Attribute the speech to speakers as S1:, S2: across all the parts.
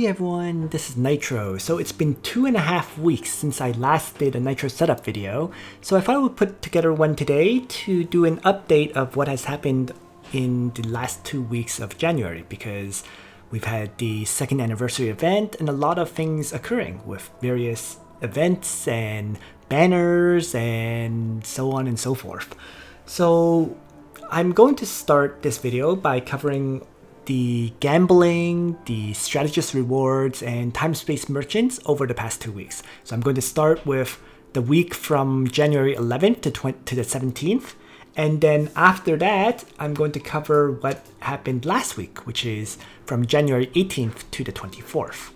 S1: Hey everyone, this is Nitro. So it's been 2.5 weeks since I last did a Nitro setup video, so I thought I would put together one today to do an update of what has happened in the last 2 weeks of January, because we've had the second anniversary event and a lot of things occurring with various events and banners and so on and so forth. So I'm going to start this video by covering the gambling, the strategist rewards, and time-space merchants over the past 2 weeks. So I'm going to start with the week from January 11th to the 17th. And then after that, I'm going to cover what happened last week, which is from January 18th to the 24th.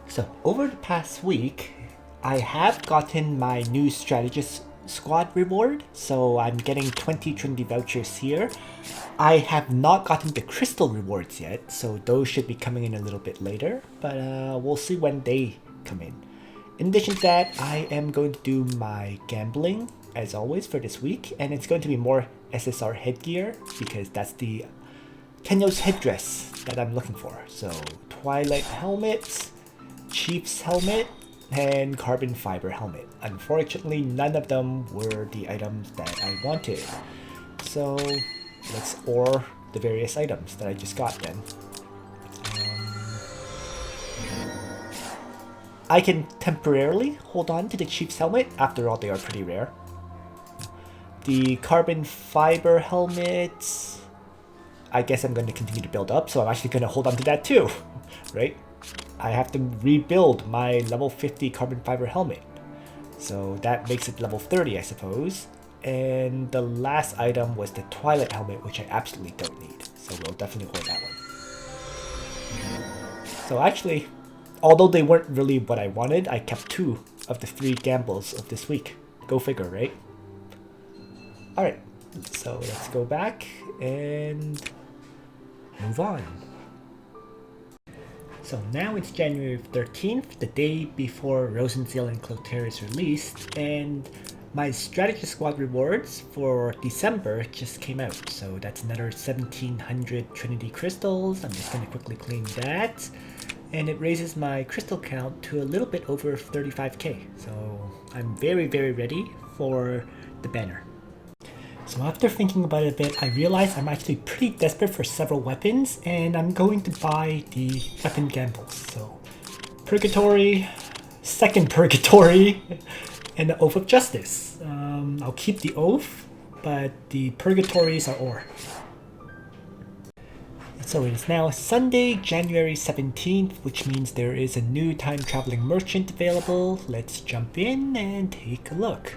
S1: So over the past week, I have gotten my new strategist squad reward, so I'm getting 20 Trinity vouchers here. I have not gotten the crystal rewards yet, so those should be coming in a little bit later, but we'll see when they come in. In addition to that, I am going to do my gambling as always for this week, and it's going to be more SSR headgear because that's the Kenyo's headdress that I'm looking for. So Twilight helmet, Chief's helmet, and carbon fiber helmet. Unfortunately, none of them were the items that I wanted. So let's ore the various items that I just got then. I can temporarily hold on to the Chief's helmet. After all, they are pretty rare. The carbon fiber helmet, I guess I'm going to continue to build up, so I'm actually going to hold on to that too, right? I have to rebuild my level 50 carbon fiber helmet. So that makes it level 30, I suppose. And the last item was the Twilight helmet, which I absolutely don't need. So we'll definitely hold that one. So actually, although they weren't really what I wanted, I kept 2 of the 3 gambles of this week. Go figure, right? Alright, so let's go back and move on. So now it's January 13th, the day before Rosenziel and Clotaire is released, and my strategist squad rewards for December just came out. So that's another 1700 Trinity crystals. I'm just going to quickly claim that. And it raises my crystal count to a little bit over 35k. So I'm very, very ready for the banner. So after thinking about it a bit, I realized I'm actually pretty desperate for several weapons, and I'm going to buy the weapon gambles. So Purgatory, Second Purgatory, and the Oath of Justice. I'll keep the Oath, but the Purgatories are ore. So it is now Sunday, January 17th, which means there is a new time traveling merchant available. Let's jump in and take a look.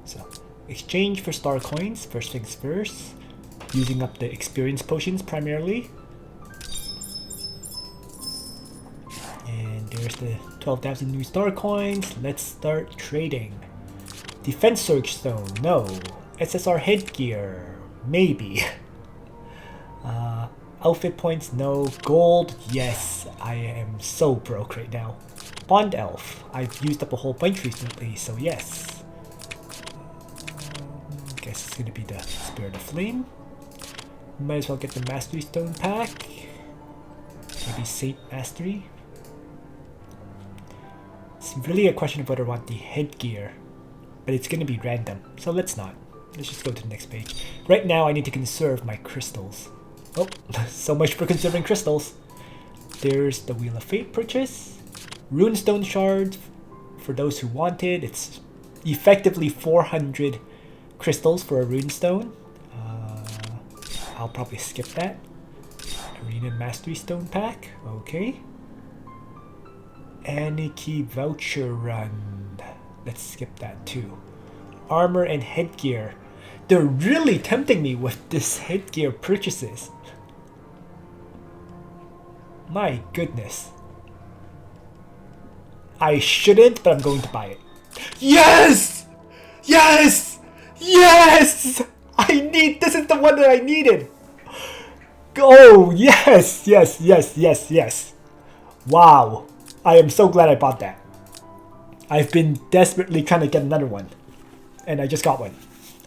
S1: So exchange for star coins, first things first, using up the experience potions primarily. And there's the 12,000 new star coins. Let's start trading. Defense Surge Stone, no. SSR headgear, maybe. Outfit points, no. Gold, yes. I am so broke right now. Bond Elf, I've used up a whole bunch recently, so yes. Guess it's gonna be the Spirit of Flame. Might as well get the Mastery Stone pack. Maybe Saint Mastery. It's really a question of whether I want the headgear, but it's gonna be random, so let's not. Let's just go to the next page. Right now I need to conserve my crystals. Oh, so much for conserving crystals. There's the Wheel of Fate purchase. Runestone shards, for those who want it. It's effectively 400 crystals for a runestone. I'll probably skip that. Arena Mastery Stone pack, okay. Anarchy voucher run. Let's skip that too. Armor and headgear. They're really tempting me with this headgear purchases. My goodness. I shouldn't, but I'm going to buy it. Yes! Yes! Yes! This is the one that I needed. Oh, yes, yes, yes, yes, yes. Wow. I am so glad I bought that. I've been desperately trying to get another one, and I just got one.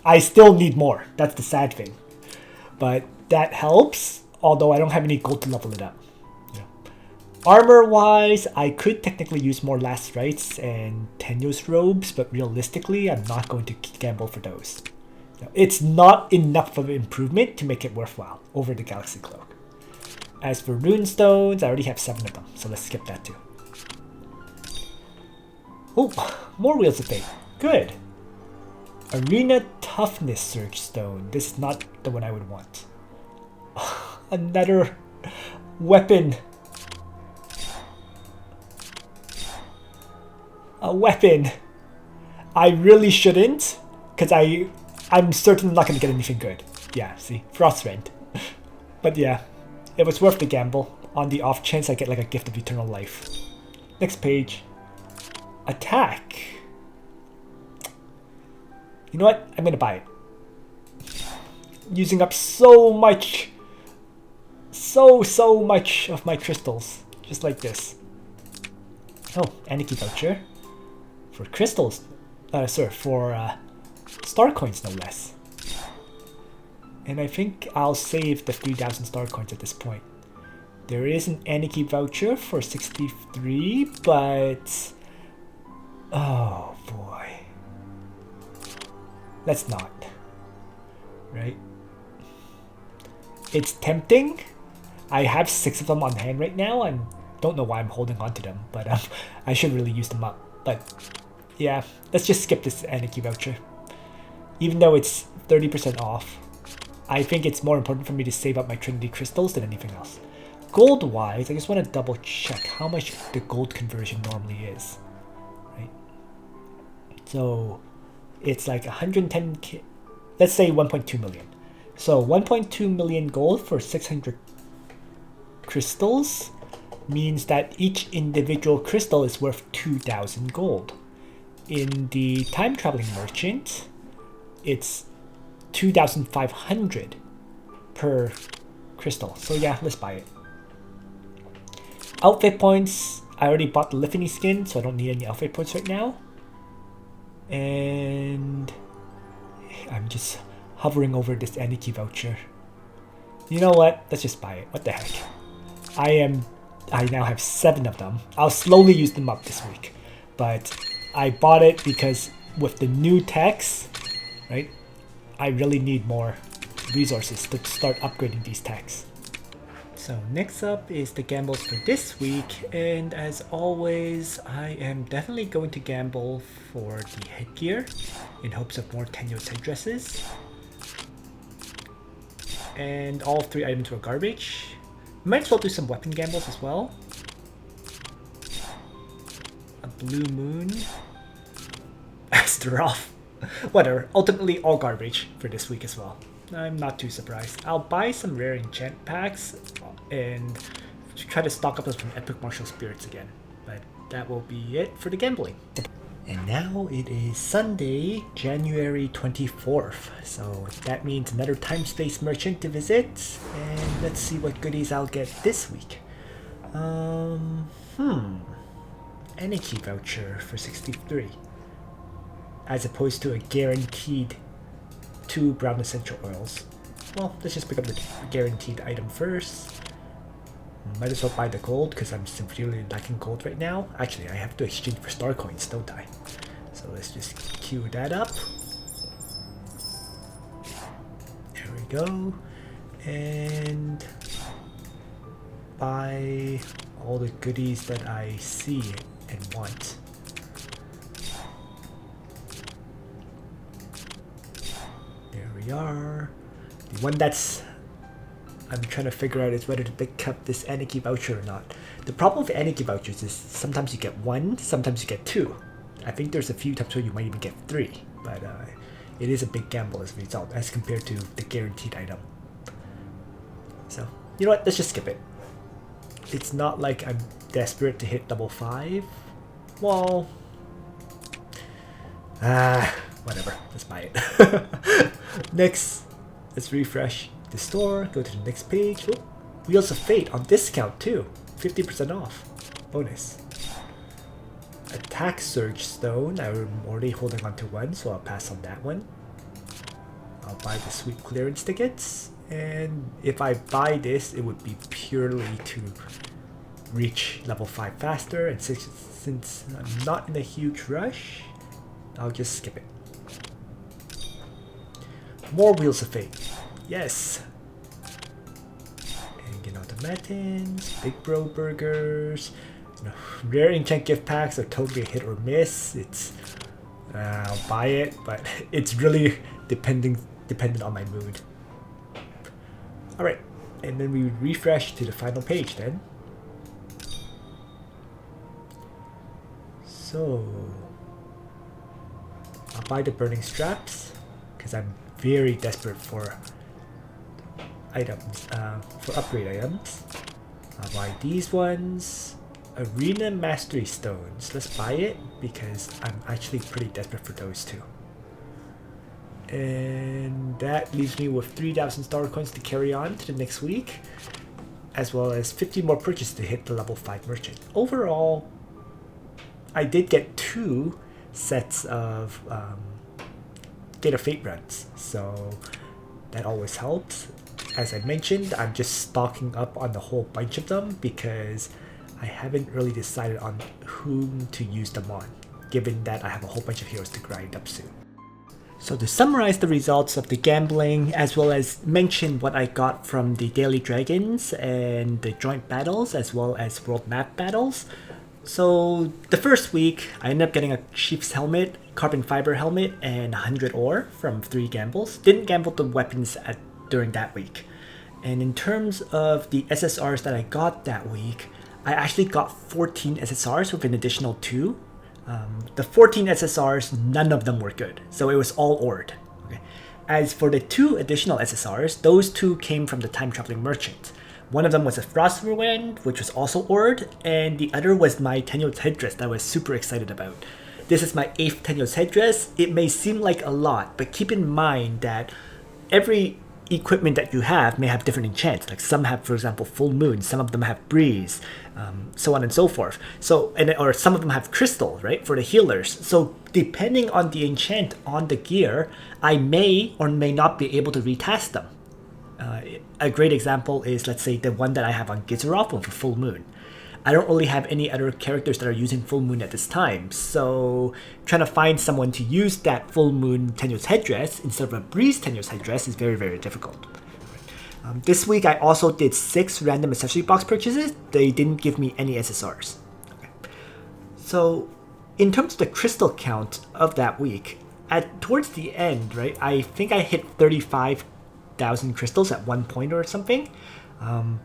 S1: I still need more. That's the sad thing. But that helps, although I don't have any gold to level it up. Armor-wise, I could technically use more Last Rites and Tenuous Robes, but realistically, I'm not going to gamble for those. It's not enough of an improvement to make it worthwhile over the Galaxy Cloak. As for Runestones, I already have 7 of them, so let's skip that too. Oh, more Wheels of Fate. Good. Arena Toughness Surge Stone. This is not the one I would want. Another weapon. A weapon. I really shouldn't, because I'm certain I'm not going to get anything good. Yeah, see? Frostwind. But yeah, it was worth the gamble on the off chance I get like a Gift of Eternal Life. Next page. Attack. You know what? I'm going to buy it. Using up so much of my crystals. Just like this. Oh, Anarchy voucher. For crystals. For star coins no less. And I think I'll save the 3,000 star coins at this point. There is an Anarchy voucher for 63, but... oh boy. Let's not. Right? It's tempting. I have 6 of them on hand right now. I don't know why I'm holding on to them, but I should really use them up. But yeah, let's just skip this Anarchy voucher. Even though it's 30% off, I think it's more important for me to save up my Trinity crystals than anything else. Gold-wise, I just want to double check how much the gold conversion normally is. Right? So it's like 110k, let's say 1.2 million. So 1.2 million gold for 600 crystals means that each individual crystal is worth 2,000 gold. In the time traveling merchant, it's 2,500 per crystal. So yeah, let's buy it. Outfit points, I already bought the Liffany skin, so I don't need any outfit points right now. And I'm just hovering over this Anarchy voucher. You know what? Let's just buy it. What the heck? I now have 7 of them. I'll slowly use them up this week. But I bought it because with the new techs, right? I really need more resources to start upgrading these techs. So next up is the gambles for this week, and as always, I am definitely going to gamble for the headgear in hopes of more tenuous headdresses. And all 3 items were garbage. Might as well do some weapon gambles as well. A blue moon. Astaroth. Whatever, ultimately all garbage for this week as well. I'm not too surprised. I'll buy some rare enchant packs and try to stock up those from Epic Martial Spirits again. But that will be it for the gambling. And now it is Sunday, January 24th. So that means another time-space merchant to visit. And let's see what goodies I'll get this week. Energy voucher for 63. As opposed to a guaranteed 2 brown essential oils. Well, let's just pick up the guaranteed item first. Might as well buy the gold because I'm severely lacking gold right now. Actually, I have to exchange for star coins, don't I? So let's just queue that up. There we go. And buy all the goodies that I see and want. There we are. The one that's I'm trying to figure out is whether to pick up this Anarchy voucher or not. The problem with Anarchy vouchers is sometimes you get 1, sometimes you get 2. I think there's a few times where you might even get 3, but it is a big gamble as a result as compared to the guaranteed item. So, you know what, let's just skip it. It's not like I'm desperate to hit double 5. Well, whatever, let's buy it. Next, let's refresh the store, go to the next page. Oh, Wheels of Fate on discount too, 50% off, bonus. Attack Surge Stone, I'm already holding on to 1, so I'll pass on that one. I'll buy the sweet clearance tickets, and if I buy this, it would be purely to reach level 5 faster, and since I'm not in a huge rush, I'll just skip it. More Wheels of Fate. Yes. And get automatins, Big Bro Burgers. You know, rare enchant gift packs are totally a hit or miss. It's I'll buy it, but it's really dependent on my mood. Alright, and then we refresh to the final page then. So I'll buy the Burning Straps because I'm very desperate for items, for upgrade items. I'll buy these ones. Arena Mastery Stones. Let's buy it because I'm actually pretty desperate for those two. And that leaves me with 3,000 star coins to carry on to the next week, as well as 50 more purchases to hit the level 5 merchant. Overall, I did get 2 sets of Gate of Fate runs, so that always helps. As I mentioned, I'm just stocking up on a whole bunch of them because I haven't really decided on whom to use them on, given that I have a whole bunch of heroes to grind up soon. So to summarize the results of the gambling, as well as mention what I got from the Daily Dragons and the joint battles, as well as world map battles. So the first week, I ended up getting a Chief's helmet, carbon fiber helmet, and 100 ore from 3 gambles. Didn't gamble the weapons during that week. And in terms of the SSRs that I got that week, I actually got 14 SSRs with an additional 2. The 14 SSRs, none of them were good, so it was all ored. Okay. As for the 2 additional SSRs, those 2 came from the Time Traveling Merchant. One of them was a Frostwind, which was also ored, and the other was my Tenuous Headdress that I was super excited about. This is my 8th Tenuous Headdress. It may seem like a lot, but keep in mind that every equipment that you have may have different enchants. Like some have, for example, Full Moon, some of them have Breeze, so on and so forth. So, or some of them have Crystal, right, for the healers. So depending on the enchant on the gear, I may or may not be able to retest them. A great example is, let's say, the one that I have on Gizarov for Full Moon. I don't really have any other characters that are using Full Moon at this time, so trying to find someone to use that Full Moon Tenuous Headdress instead of a Breeze Tenuous Headdress is very, very difficult. This week I also did 6 random accessory box purchases. They didn't give me any SSRs. Okay. So in terms of the crystal count of that week, towards the end, right, I think I hit 35,000 crystals at one point or something,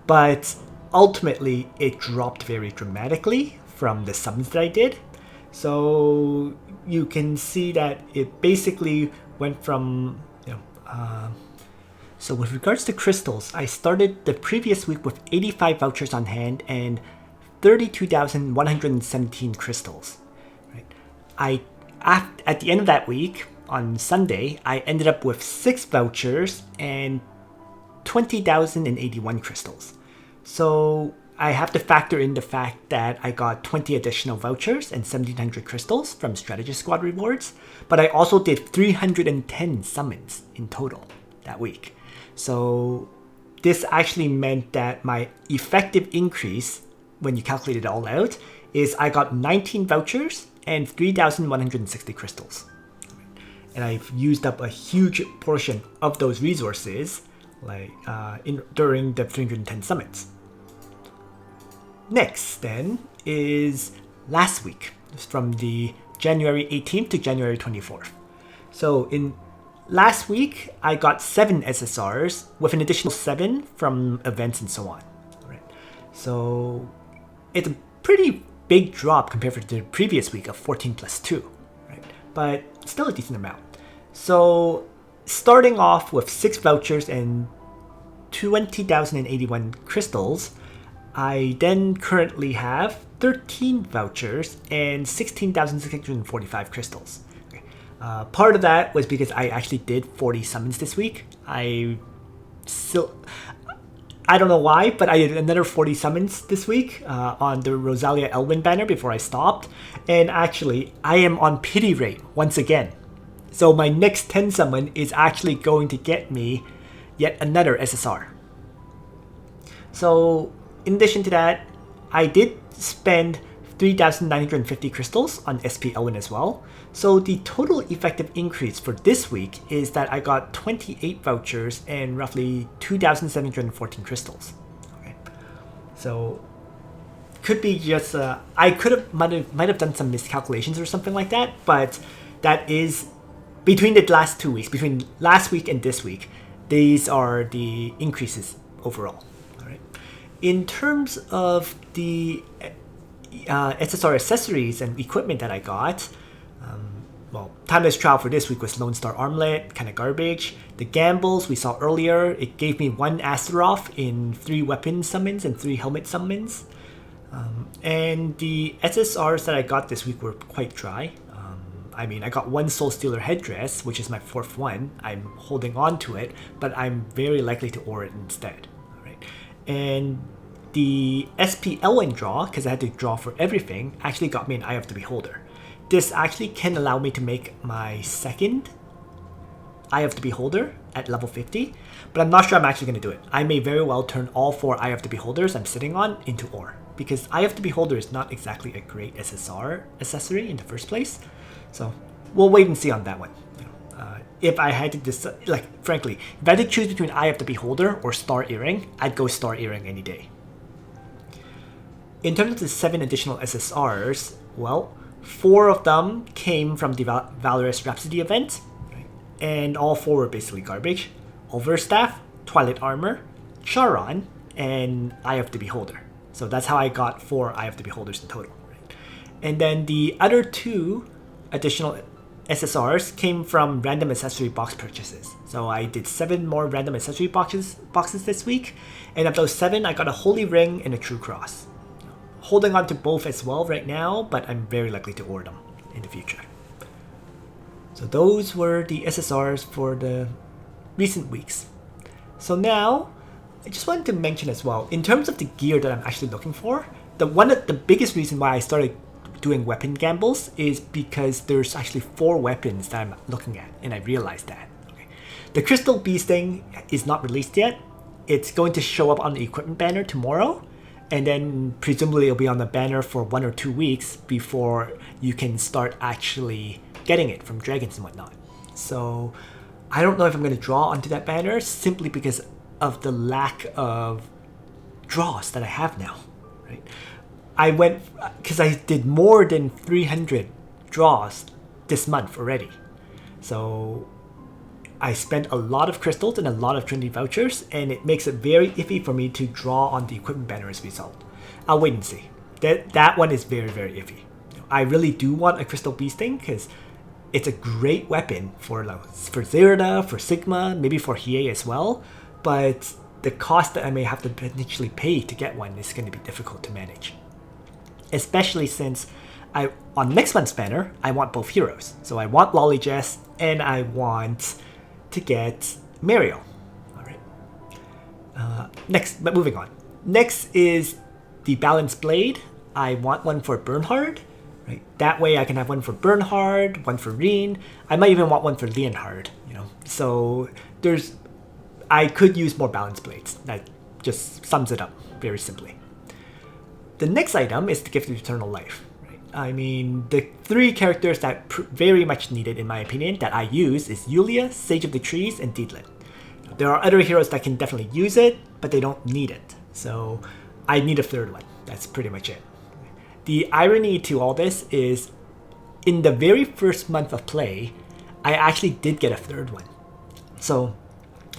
S1: but ultimately it dropped very dramatically from the summons that I did. So you can see that it basically went from, so with regards to crystals, I started the previous week with 85 vouchers on hand and 32,117 crystals. Right? At the end of that week, on Sunday, I ended up with 6 vouchers and 20,081 crystals. So I have to factor in the fact that I got 20 additional vouchers and 1,700 crystals from Strategist Squad rewards, but I also did 310 summons in total that week. So this actually meant that my effective increase, when you calculate it all out, is I got 19 vouchers and 3,160 crystals. And I've used up a huge portion of those resources during the 310 summits. Next then is last week, from the January 18th to January 24th. So in last week, I got 7 SSRs with an additional 7 from events and so on. Right. So it's a pretty big drop compared to the previous week of 14 plus 2, right? But still a decent amount. So starting off with 6 vouchers and 20,081 crystals, I then currently have 13 vouchers and 16,645 crystals. Okay. Part of that was because I actually did 40 summons this week. I don't know why, but I did another 40 summons this week on the Rosalia Elwyn banner before I stopped. And actually, I am on pity rate once again. So my next 10 summon is actually going to get me yet another SSR. So in addition to that, I did spend 3,950 crystals on SP Elwyn as well. So the total effective increase for this week is that I got 28 vouchers and roughly 2,714 crystals. Okay. So could be just I might have done some miscalculations or something like that, but that is between the last 2 weeks, between last week and this week. These are the increases overall. All right. In terms of the SSR accessories and equipment that I got, well, timeless trial for this week was Lone Star Armlet, kind of garbage. The gambles we saw earlier, it gave me 1 Astaroth in 3 weapon summons and 3 helmet summons. And the SSRs that I got this week were quite dry. I mean, I got 1 Soul Stealer headdress, which is my 4th one. I'm holding on to it, but I'm very likely to ore it instead. All right. And the SP Elwyn draw, because I had to draw for everything, actually got me an Eye of the Beholder. This actually can allow me to make my 2nd Eye of the Beholder at level 50, but I'm not sure I'm actually going to do it. I may very well turn all 4 Eye of the Beholders I'm sitting on into ore, because Eye of the Beholder is not exactly a great SSR accessory in the first place. So we'll wait and see on that one. If I had to decide, like, frankly, if I had to choose between Eye of the Beholder or Star Earring, I'd go Star Earring any day. In terms of the 7 additional SSRs, well, 4 of them came from the Valorous Rhapsody event, right? And all 4 were basically garbage. Overstaff, Twilight Armor, Charon, and Eye of the Beholder. So that's how I got 4 Eye of the Beholders in total. Right? And then the other 2 additional SSRs came from random accessory box purchases. So I did 7 more random accessory boxes this week, and of those 7, I got a Holy Ring and a True Cross. Holding on to both as well right now, but I'm very likely to order them in the future. So those were the SSRs for the recent weeks. So now, I just wanted to mention as well, in terms of the gear that I'm actually looking for, the biggest reason why I started doing weapon gambles is because there's actually 4 weapons that I'm looking at, and I realized that. Okay. The Crystal Beast thing is not released yet. It's going to show up on the equipment banner tomorrow, and then presumably it'll be on the banner for 1 or 2 weeks before you can start actually getting it from dragons and whatnot. So I don't know if I'm going to draw onto that banner simply because of the lack of draws that I have now. Right? I went, because I did more than 300 draws this month already. So I spent a lot of crystals and a lot of Trinity vouchers, and it makes it very iffy for me to draw on the equipment banner as a result. I'll wait and see. That one is very, very iffy. I really do want a Crystal Beast thing because it's a great weapon for Zerda, for Sigma, maybe for Hiei as well, but the cost that I may have to potentially pay to get one is going to be difficult to manage. Especially since on next month's banner, I want both heroes. So I want Lolly Jess and I want to get Mario. All right. But moving on. Next is the Balanced Blade. I want one for Bernhard. Right. That way I can have one for Bernhard, one for Reen. I might even want one for Leonhard. So I could use more Balanced Blades. That just sums it up very simply. The next item is the Gift of Eternal Life. I mean, the 3 characters that very much needed, in my opinion, that I use is Yulia, Sage of the Trees, and Deedlit. There are other heroes that can definitely use it, but they don't need it. So I need a 3rd one. That's pretty much it. The irony to all this is, in the very first month of play, I actually did get a 3rd one. So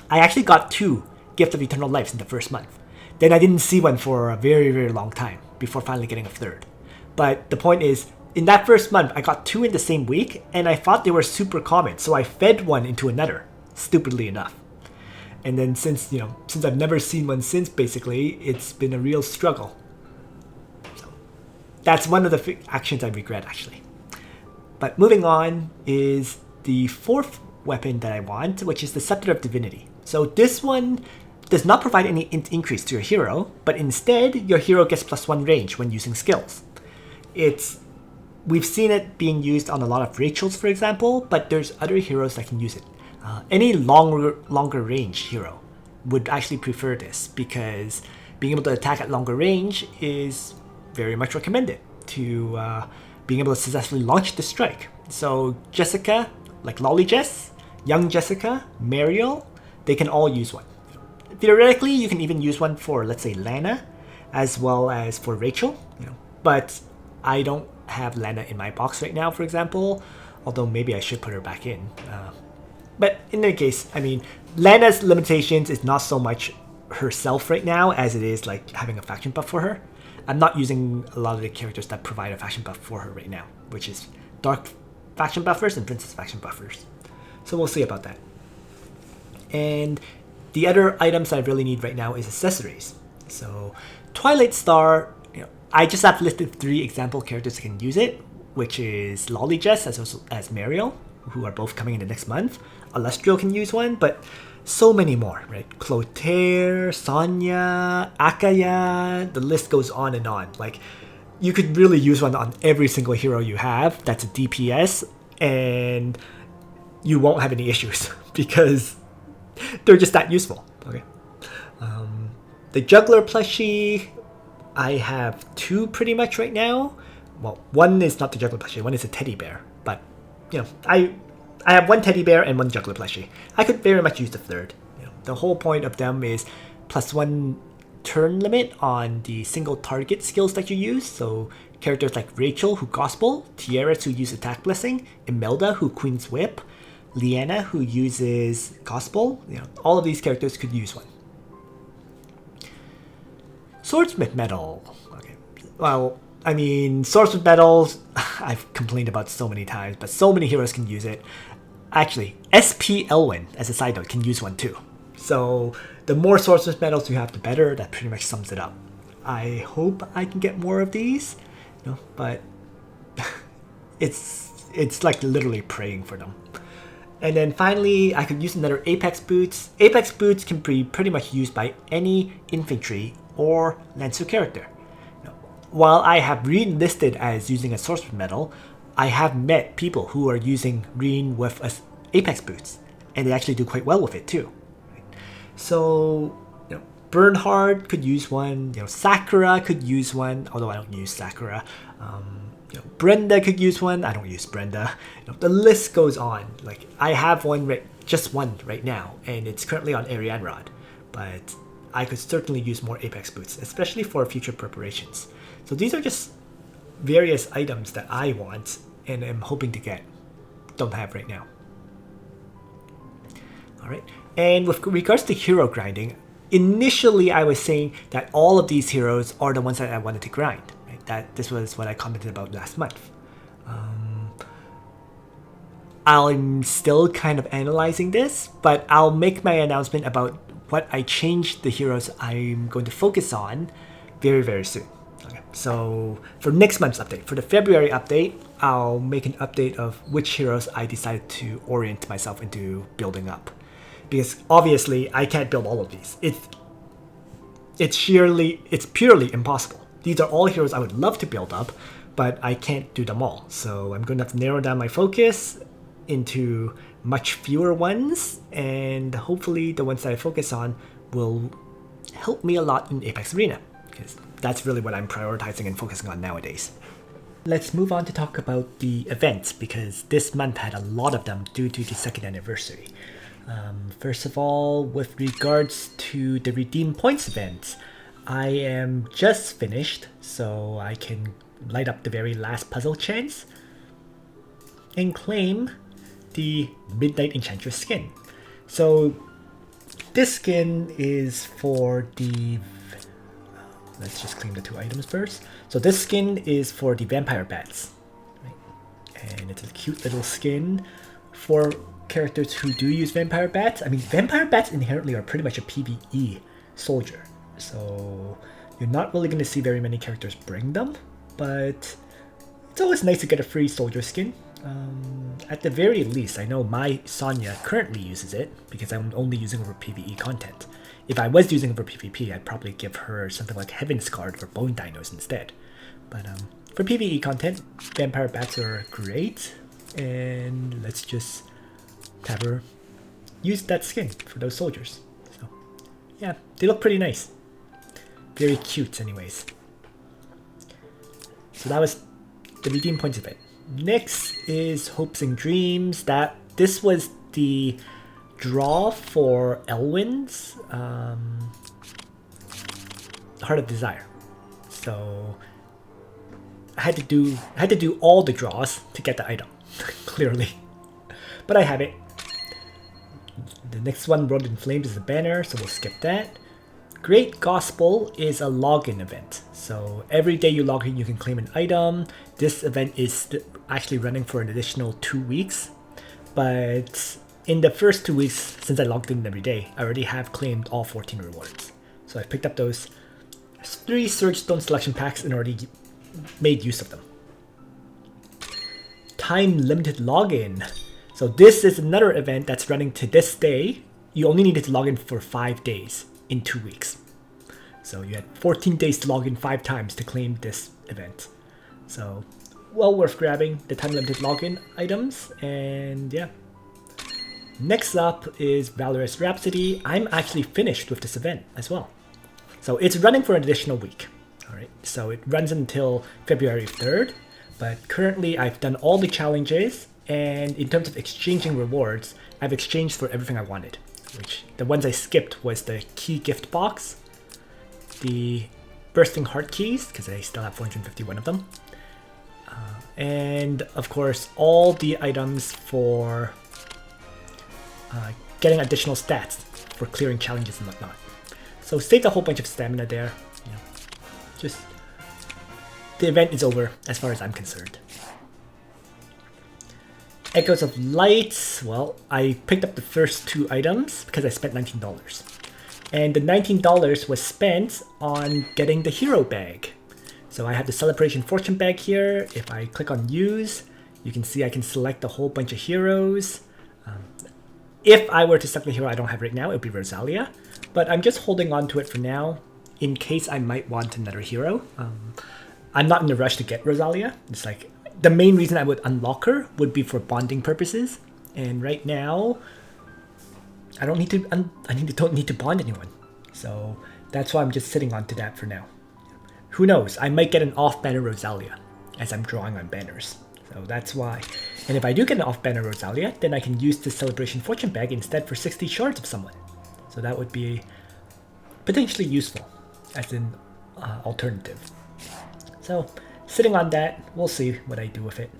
S1: I actually got 2 Gift of Eternal Lives in the first month. Then I didn't see one for a very, very long time before finally getting a 3rd. But the point is, in that first month, I got 2 in the same week, and I thought they were super common, so I fed one into another, stupidly enough. And then since I've never seen one since, basically, it's been a real struggle. So that's one of the actions I regret, actually. But moving on is the 4th weapon that I want, which is the Scepter of Divinity. So this one does not provide any increase to your hero, but instead, your hero gets +1 range when using skills. We've seen it being used on a lot of Rachels, for example, but there's other heroes that can use it. Any longer range hero would actually prefer this because being able to attack at longer range is very much recommend it to being able to successfully launch the strike. So Jessica, like Lolly Jess, Young Jessica, Mariel, they can all use one. Theoretically, you can even use one for, let's say, Lana, as well as for Rachel. But I don't have Lana in my box right now, for example, although maybe I should put her back in. But in any case, I mean, Lana's limitations is not so much herself right now as it is like having a faction buff for her. I'm not using a lot of the characters that provide a faction buff for her right now, which is Dark faction buffers and Princess faction buffers. So we'll see about that. And the other items I really need right now is accessories. So Twilight Star, I just have listed 3 example characters that can use it, which is Lolly Jess as well as Mariel, who are both coming in the next month. Alestrio can use one, but so many more, right? Clotaire, Sonya, Akaya, the list goes on and on. Like, you could really use one on every single hero you have that's a DPS, and you won't have any issues because they're just that useful. Okay. The Juggler plushie, I have 2 pretty much right now. Well, one is not the Juggler plushie, one is a teddy bear. But, I have 1 teddy bear and 1 Juggler plushie. I could very much use the 3rd. The whole point of them is +1 turn limit on the single target skills that you use. So characters like Rachel, who Gospel, Tiaras, who use Attack Blessing, Imelda, who Queen's Whip, Leanna, who uses Gospel. All of these characters could use one. Swordsmith Medal. Okay. Well, I mean, Swordsmith Medals, I've complained about so many times, but so many heroes can use it. Actually, SP Elwyn, as a side note, can use one too. So the more Swordsmith Medals you have, the better. That pretty much sums it up. I hope I can get more of these, but it's like literally praying for them. And then finally, I could use another Apex Boots. Apex Boots can be pretty much used by any infantry or Lancer character. While I have Reen listed as using a Swordsmith Medal, I have met people who are using Reen with Apex Boots, and they actually do quite well with it too. So, Bernhard could use one. Sakura could use one, although I don't use Sakura. Brenda could use one. I don't use Brenda. The list goes on. Like, I have just one right now, and it's currently on Arianrod. But I could certainly use more Apex Boots, especially for future preparations. So these are just various items that I want and am hoping to get. Don't have right now. Alright, and with regards to hero grinding, initially I was saying that all of these heroes are the ones that I wanted to grind. Right? That this was what I commented about last month. I'm still kind of analyzing this, but I'll make my announcement about what I changed the heroes I'm going to focus on very, very soon. Okay, so for next month's update, for the February update, I'll make an update of which heroes I decided to orient myself into building up. Because obviously I can't build all of these. It's purely impossible. These are all heroes I would love to build up, but I can't do them all. So I'm going to have to narrow down my focus into much fewer ones, and hopefully the ones that I focus on will help me a lot in Apex Arena, because that's really what I'm prioritizing and focusing on nowadays. Let's move on to talk about the events, because this month had a lot of them due to the 2nd anniversary. First of all, with regards to the Redeem Points event, I am just finished, so I can light up the very last puzzle chance and claim the Midnight Enchantress skin. So this skin is for the... let's just claim the 2 items first. So this skin is for the Vampire Bats. Right? And it's a cute little skin for characters who do use Vampire Bats. I mean, Vampire Bats inherently are pretty much a PvE soldier. So you're not really going to see very many characters bring them, but it's always nice to get a free soldier skin. At the very least, I know my Sonya currently uses it because I'm only using it for PvE content. If I was using it for PvP, I'd probably give her something like Heaven's Guard for Bone Dinos instead. But for PvE content, Vampire Bats are great, and let's just have her use that skin for those soldiers. So yeah, they look pretty nice. Very cute anyways. So that was the redeem points event. Next is Hopes and Dreams. This was the draw for Elwyn's Heart of Desire. So I had to do all the draws to get the item, clearly. But I have it. The next one, World in Flames, is a banner, so we'll skip that. Great Gospel is a login event. So every day you log in, you can claim an item. This event is actually running for an additional 2 weeks. But in the first 2 weeks, since I logged in every day, I already have claimed all 14 rewards. So I picked up those 3 Surge Stone selection packs and already made use of them. Time limited login. So this is another event that's running to this day. You only needed to log in for 5 days in 2 weeks. So you had 14 days to log in 5 times to claim this event. So well worth grabbing the time limited login items. And yeah. Next up is Valorous Rhapsody. I'm actually finished with this event as well. So it's running for an additional week. Alright, so it runs until February 3rd. But currently I've done all the challenges. And in terms of exchanging rewards, I've exchanged for everything I wanted. Which the ones I skipped was the key gift box, the bursting heart keys, because I still have 451 of them, and of course all the items for getting additional stats for clearing challenges and whatnot. So saved a whole bunch of stamina there. You know, just the event is over as far as I'm concerned. Echoes of Light, well, I picked up the first 2 items because I spent $19. And the $19 was spent on getting the hero bag. So I have the Celebration Fortune bag here. If I click on use, you can see I can select a whole bunch of heroes. If I were to select the hero I don't have right now, it would be Rosalia. But I'm just holding on to it for now in case I might want another hero. I'm not in a rush to get Rosalia. It's like, the main reason I would unlock her would be for bonding purposes, and right now, I don't need to bond anyone, so that's why I'm just sitting on to that for now. Who knows? I might get an off-banner Rosalia as I'm drawing on banners, so that's why. And if I do get an off-banner Rosalia, then I can use the Celebration Fortune bag instead for 60 shards of someone, so that would be potentially useful as an alternative. So. Sitting on that, we'll see what I do with it.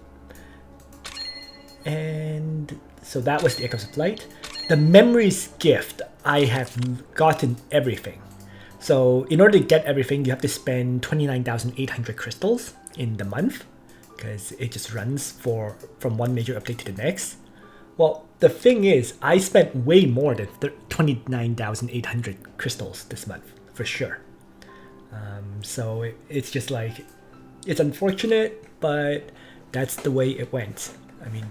S1: And so that was the Echoes of Light. The Memories gift, I have gotten everything. So in order to get everything, you have to spend 29,800 crystals in the month, because it just runs from one major update to the next. Well, the thing is, I spent way more than 29,800 crystals this month, for sure. So it's just like, it's unfortunate, but that's the way it went. I mean,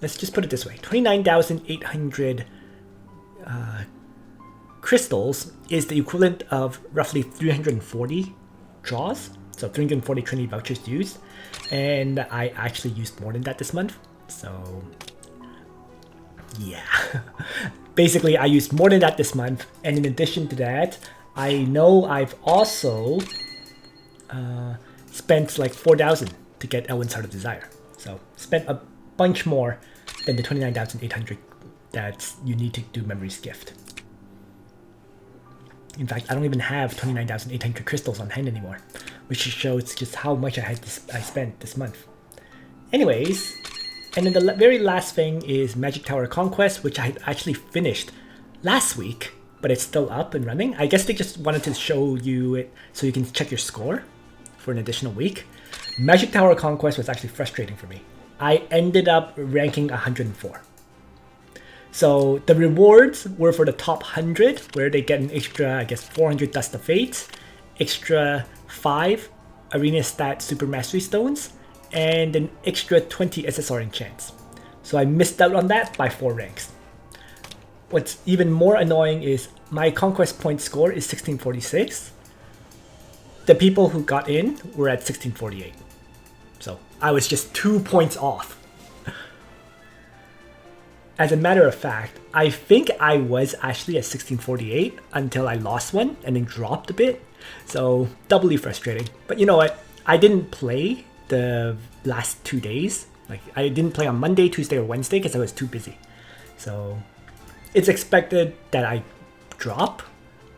S1: let's just put it this way. 29,800 crystals is the equivalent of roughly 340 draws. So 340 Trinity vouchers used. And I actually used more than that this month. So yeah. Basically, I used more than that this month. And in addition to that, I know I've also spent like 4,000 to get Elwyn's Heart of Desire. So spent a bunch more than the 29,800 that you need to do Memories gift. In fact, I don't even have 29,800 crystals on hand anymore, which shows just how much I spent this month. Anyways, and then the very last thing is Magic Tower Conquest, which I had actually finished last week, but it's still up and running. I guess they just wanted to show you it so you can check your score for an additional week. Magic Tower Conquest was actually frustrating for me. I ended up ranking 104. So the rewards were for the top 100, where they get an extra, I guess, 400 Dust of Fate, extra 5 Arena Stat Super Mastery Stones, and an extra 20 SSR enchants. So I missed out on that by 4 ranks. What's even more annoying is my Conquest point score is 1646. The people who got in were at 1648. So I was just 2 points off. As a matter of fact, I think I was actually at 1648 until I lost one and then dropped a bit. So doubly frustrating. But you know what? I didn't play the last 2 days. Like I didn't play on Monday, Tuesday, or Wednesday because I was too busy. So it's expected that I drop,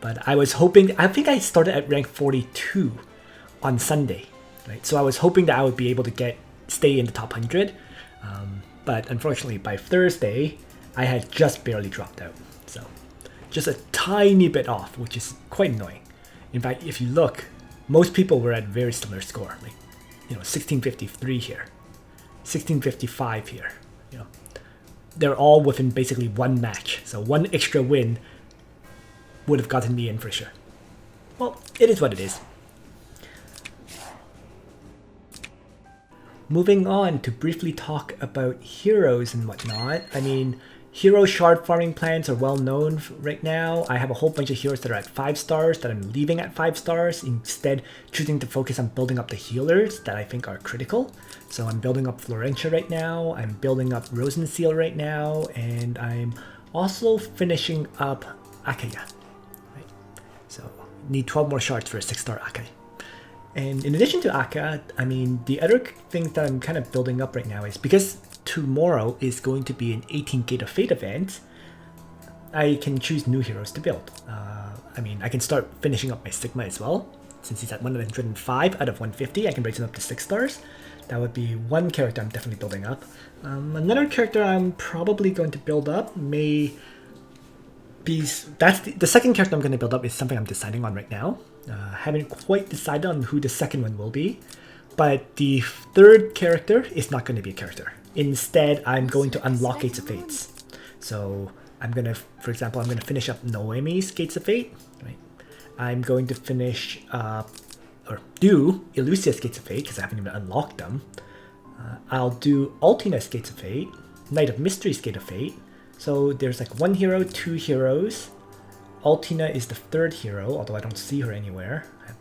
S1: but I was hoping. I think I started at rank 42 on Sunday, right? So I was hoping that I would be able to stay in the top 100. But unfortunately, by Thursday, I had just barely dropped out. So just a tiny bit off, which is quite annoying. In fact, if you look, most people were at very similar score, like 1653 here, 1655 here. They're all within basically one match. So one extra win would have gotten me in for sure. Well, it is what it is. Moving on to briefly talk about heroes and whatnot. I mean, hero shard farming plans are well known right now. I have a whole bunch of heroes that are at 5 stars that I'm leaving at 5 stars, instead choosing to focus on building up the healers that I think are critical. So I'm building up Florentia right now, I'm building up Rosenseal right now, and I'm also finishing up Akaya. Right? So need 12 more shards for a 6-star Akai. And in addition to Akka, I mean, the other things that I'm kind of building up right now is because tomorrow is going to be an 18 Gate of Fate event, I can choose new heroes to build. I mean, I can start finishing up my Sigma as well. Since he's at 105 out of 150, I can raise him up to 6 stars. That would be one character I'm definitely building up. Another character I'm probably going to build up may be... the second character I'm going to build up is something I'm deciding on right now. Haven't quite decided on who the second one will be, but the third character is not going to be a character. Instead, I'm going to unlock Gates of Fates. So I'm going to, for example, I'm going to finish up Noemi's Gates of Fate. Right? I'm going to finish or do Elusia's Gates of Fate because I haven't even unlocked them. I'll do Altina's Gates of Fate, Knight of Mystery's Gate of Fate. So there's like 1 hero, 2 heroes. Altina is the 3rd hero, although I don't see her anywhere. I have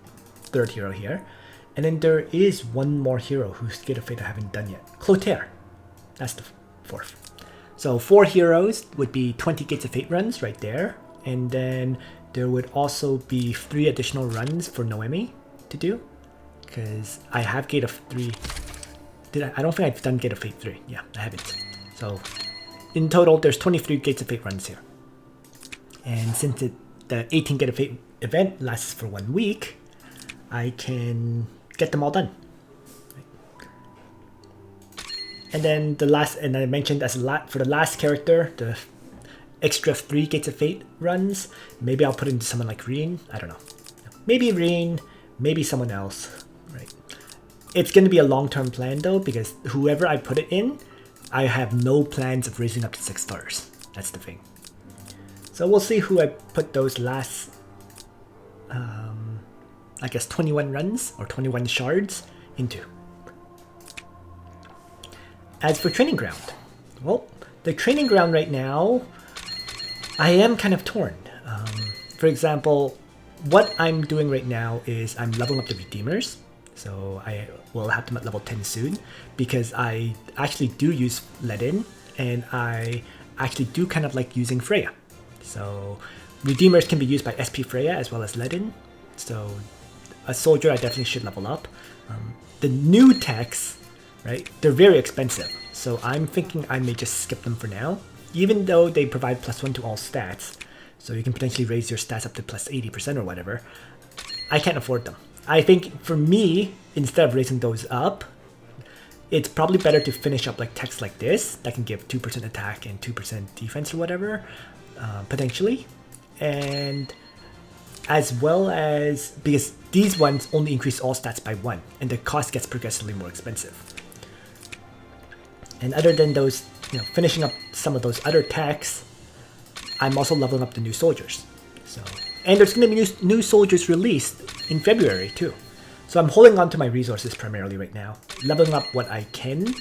S1: 3rd hero here. And then there is 1 more hero whose Gate of Fate I haven't done yet. Clotaire. That's the 4th. So 4 heroes would be 20 Gates of Fate runs right there. And then there would also be 3 additional runs for Noemi to do. Because I have Gate of 3. I don't think I've done Gate of Fate 3. Yeah, I haven't. So in total, there's 23 Gates of Fate runs here. And since the 18 Gate of Fate event lasts for 1 week, I can get them all done. And then the last, and I mentioned as for the last character, the extra 3 Gates of Fate runs, maybe I'll put into someone like Reen. I don't know. Maybe Reen, maybe someone else. Right? It's going to be a long-term plan though, because whoever I put it in, I have no plans of raising up to 6 stars. That's the thing. So we'll see who I put those last, I guess 21 runs or 21 shards into. As for Training Ground, well, the Training Ground right now, I am kind of torn. For example, what I'm doing right now is I'm leveling up the Redeemers. So I will have them at level 10 soon because I actually do use Ledin and I actually do kind of like using Freya. So Redeemers can be used by SP Freya as well as Ledin. So a soldier I definitely should level up. The new techs, right, they're very expensive. So I'm thinking I may just skip them for now. Even though they provide +1 to all stats. So you can potentially raise your stats up to +80% or whatever. I can't afford them. I think for me, instead of raising those up, it's probably better to finish up like techs like this that can give 2% attack and 2% defense or whatever. Potentially, and as well as because these ones only increase all stats by 1 and the cost gets progressively more expensive. And other than those, finishing up some of those other techs, I'm also leveling up the new soldiers. So, and there's going to be new soldiers released in February too. So I'm holding on to my resources primarily right now, leveling up what I can,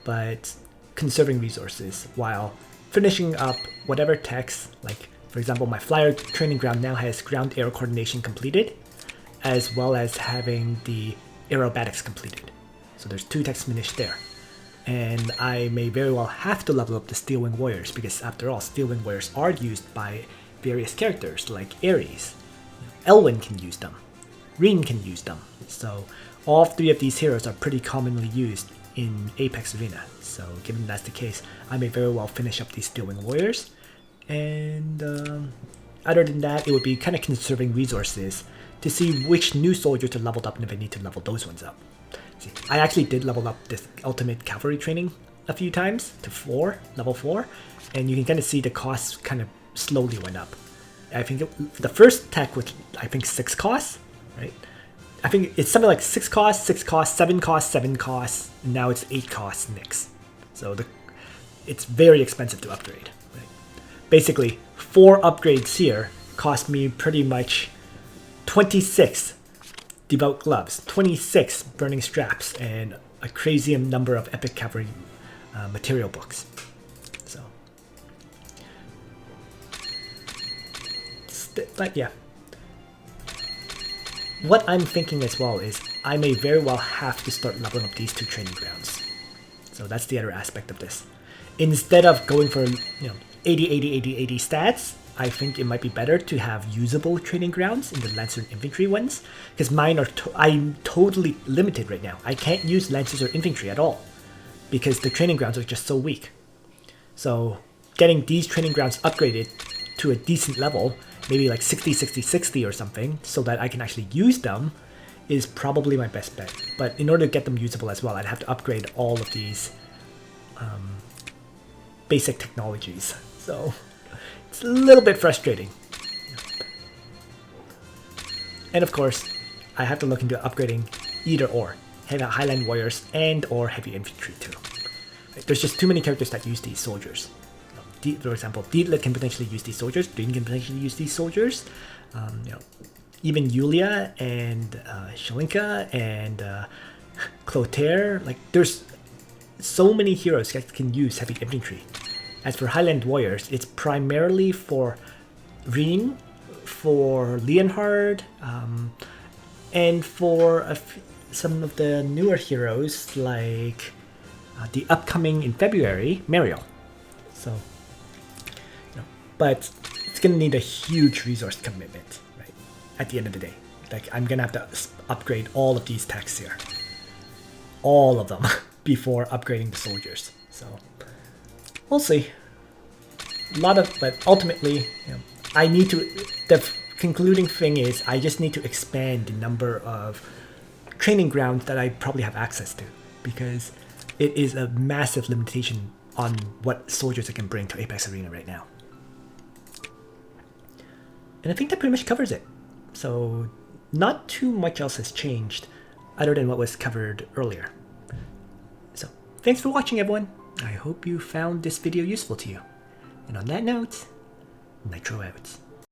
S1: but conserving resources while finishing up whatever techs, like for example my flyer training ground now has ground air coordination completed, as well as having the aerobatics completed. So there's 2 techs finished there. And I may very well have to level up the Steel Wing Warriors because after all, Steel Wing Warriors are used by various characters like Ares. Elwyn can use them. Reen can use them. So all three of these heroes are pretty commonly used in Apex Arena. So given that's the case, I may very well finish up these Steelwing Warriors. And other than that, it would be kind of conserving resources to see which new soldiers are leveled up and if I need to level those ones up. See, I actually did level up this ultimate cavalry training a few times to level 4, and you can kind of see the costs kind of slowly went up. I think the first tech was, I think, 6 costs, right? I think it's something like 6 costs, 6 costs, 7 costs, 7 costs, and now it's 8 costs next. So it's very expensive to upgrade. Right? Basically, 4 upgrades here cost me pretty much 26 Devout Gloves, 26 Burning Straps, and a crazy number of Epic Cavalry material books. So, but yeah. What I'm thinking as well is I may very well have to start leveling up these 2 training grounds. So that's the other aspect of this. Instead of going for 80, 80, 80, 80 stats, I think it might be better to have usable training grounds in the Lancer and Infantry ones, because mine are I'm totally limited right now. I can't use Lancers or Infantry at all, because the training grounds are just so weak. So getting these training grounds upgraded to a decent level, maybe like 60, 60, 60 or something, so that I can actually use them, is probably my best bet. But in order to get them usable as well, I'd have to upgrade all of these basic technologies. So it's a little bit frustrating. And of course, I have to look into upgrading either or. Highland Warriors and or Heavy Infantry too. There's just too many characters that use these soldiers. For example, Dietlit can potentially use these soldiers, Green can potentially use these soldiers, even Yulia and Shalinka and Clotaire, like there's so many heroes that can use Heavy Infantry. As for Highland Warriors, it's primarily for Reen, for Leonhard, and for some of the newer heroes like the upcoming in February, Mariel. So, but it's gonna need a huge resource commitment, right? At the end of the day, like I'm gonna have to upgrade all of these techs here, all of them, before upgrading the soldiers. So we'll see. But ultimately, I need to. The concluding thing is I just need to expand the number of training grounds that I probably have access to, because it is a massive limitation on what soldiers I can bring to Apex Arena right now. And I think that pretty much covers it. So not too much else has changed other than what was covered earlier. So thanks for watching, everyone. I hope you found this video useful to you. And on that note, Nitro out.